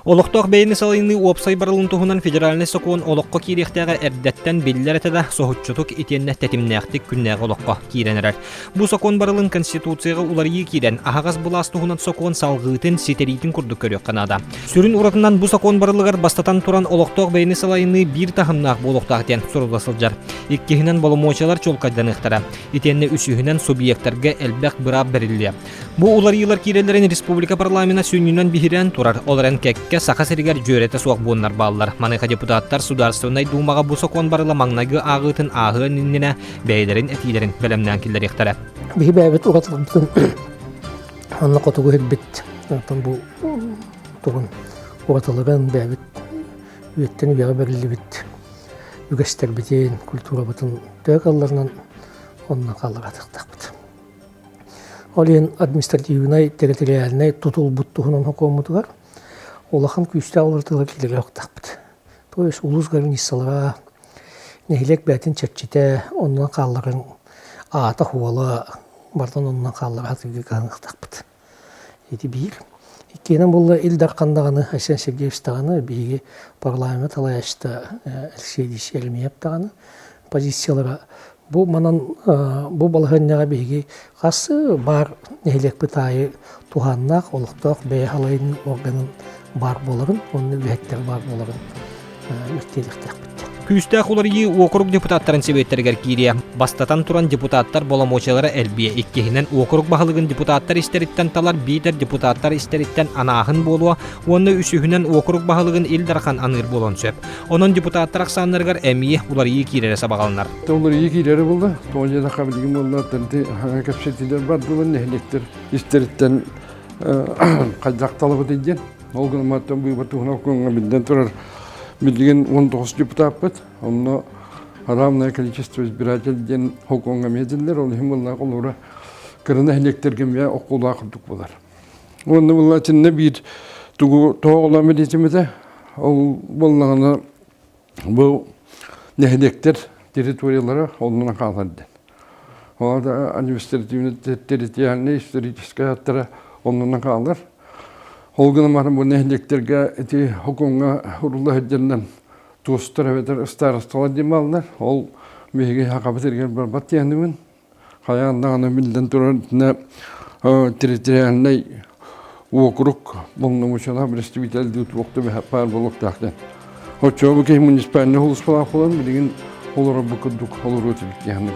Олоқтоқ бейіні салайны уапсай барылын туғынан федеральный сокуын олоққа киректіға әрдеттен белілер әтеді соғытчутық етенне тәтімнәқтік күннәғы олоққа киренерер. Бұ сокуын барылын конституцияға уларыйы кирен, ағағыз бұлас туғынан сокуын салғытын сетерейтін күрдік көрек қанада. Сүрін ұратынан бұ сокуын барылығар бастатан туран олоқтоқ бейіні салайны бір тахымнақ болуқтақтен сұрыласылжар. Иккехінен болымочалар чолқайданықтара. Етенне үсігінен субъектерге әлбәқ бұра берілі. Бұ уларыйлар кирелерін республика парламена сүйінінен бігірен турар. Оларын кәкке сақа сәрігер жөреті суақ буыннар балылар. Маныға депутаттар Сударственной думаға бұ сокуын барыла маңнайғы ағытын ағын инніне бәйлерін әтилерін бәлемнен келдер ектары. Бігі бәйбет ұратылымдың анна қотығы әлбет. Бұл тұғын ұратылығын бәйбет үйеттен үйеға бәрілі бет. Үгестер бітен, культура бұтын төк алларынан онына қалыға тықтақ бұт. Олен административнай территориальнай тутул буттугунан хокомутугар олахан күстә олартыла килергә октакпыт. То есть улус гарнисалара нехилек бәтин чәччите оннан калларын ата хуала бардан оннан каллар атыгы каныктакпыт. Эти бир. Икенен булла Илдар кандаганы Хасен Сергеевич таганы биги парламент алаяшта Алексей Шелмиев таганы позициялары Бу манан бу балганнага биги касы бар нехилек бытайы туганнак олукток бей халайын органын бар боларын, оны үеттер бар боларын үттеліктер бітті. Күстәк уларыйы округ депутаттарын себеттергер кирия. Бастатан туран депутаттар боламочалары әлбие. Иккехінен округ бағылығын депутаттар истериттен талар бейтер депутаттар истериттен анағын болуа, оны үсігінен округ бағылығын Илдархан аныр болон сөп. Onun депутаттар ақсанларғар әмие уларыйы кирері сабағалынар. Уларыйы кирері болды. Тоғыда қабілігім олардың аңа көпсетілер бар болын нәхілектер истериттен қайдақталығы дейден. Ол күніматтан бұйбатуғына оқуңа білден тұрар. Билген 19 депутат бит. Онно равное количество избирателей хоконга медиллер, ол химулла колура кырына электерге ме окула кырдык болар. Онно буллатын не бир тугу тогола медитимде ол боллаганы бу нехелектер территориялары оннан калады. Оларда административный территориальный историческая аттара оннан калар. Olgun umarım bu nehliklerge eti hukunga hurullah edilenden dostlar ve starostlar demallar. Ol mehge hakabet ergen bir bat yanımın. Hayandağını bilden durduğunda teritorialnay okruk bulunmuşlar bir istivitel dut vakti ve hepar buluk takden. O çoğu ki munisipalne hulus falan bilgin olur bu kuduk olur ötebit yanımın.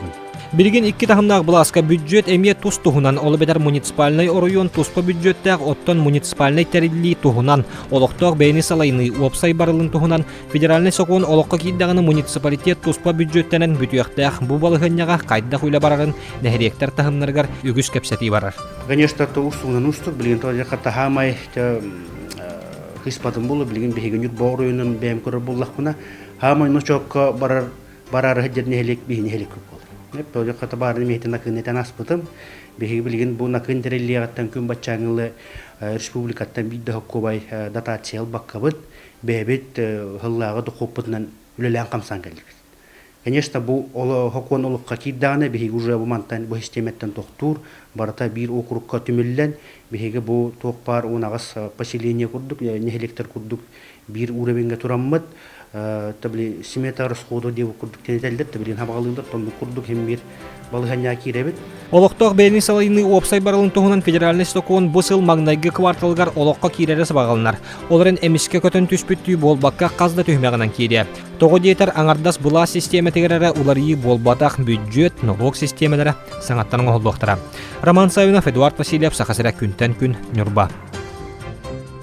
Bilgin 2 tahımnaq bulaska büdjet emiyet tuz tuhunan olu bedar municipalnay oruyon tuzpa büdjettaq otton municipalnay terilli tuhunan oloqtoq beyni salayını opsay barılın tuhunan federalnay sokuun oloqqa kiddağını municipalitet tuzpa büdjettenen bütüyaqtaq bu balıgınyağa qayddaq uyla bararın nehrektar tahımlargar ügüs kepseti barar. Конечно, то устугнан устук, билгин то жақатта хамай хиспатын болу, билгин бейгенют боруйунun бәйім көрі боллақпына хамай ночоққа барар хеджер нехелек бейін нехелек көп болу. Böyle katabarını mehten nakıneten aspıtım. Behi bilgin bu nakın terelliyattan gün başçağınlı Respublikattan bir daha kubay datatsiyel bakkabıt. Behbet hıllağı da koputlan üleleyen kamsan geldik. Конечно, bu hokon olukka kiddağına behi uca bu mantan bu sistemetten tohtur. Barata bir okurukka tümüllen. Behi bu tohpar onağız pasileniye kurduk, nehelekter kurduk. Bir uğrabenge turammat. Tabi simeta rasxodo diye kurduk teneteldir. Tabi habalığında tonlu kurduk hem bir balıhanya kirebet. Oloqtoq beyni salayını opsay barılın tohunan federalny stokuun bu sıl magnaygı kvartalgar oloqqa kirere sabağalınar. Olарын emiske kötön tüspüttüy bolbakka qazda tühmeğinan kiriye. Toğu diyeter anardas bula sisteme tegerere ularıyı bolbataq büdjet, nolog sistemelere sanattanın oldoqtara. Roman Sayunov, Eduard Vasilyev, Saxasirek Күнтен күн, Нюрба.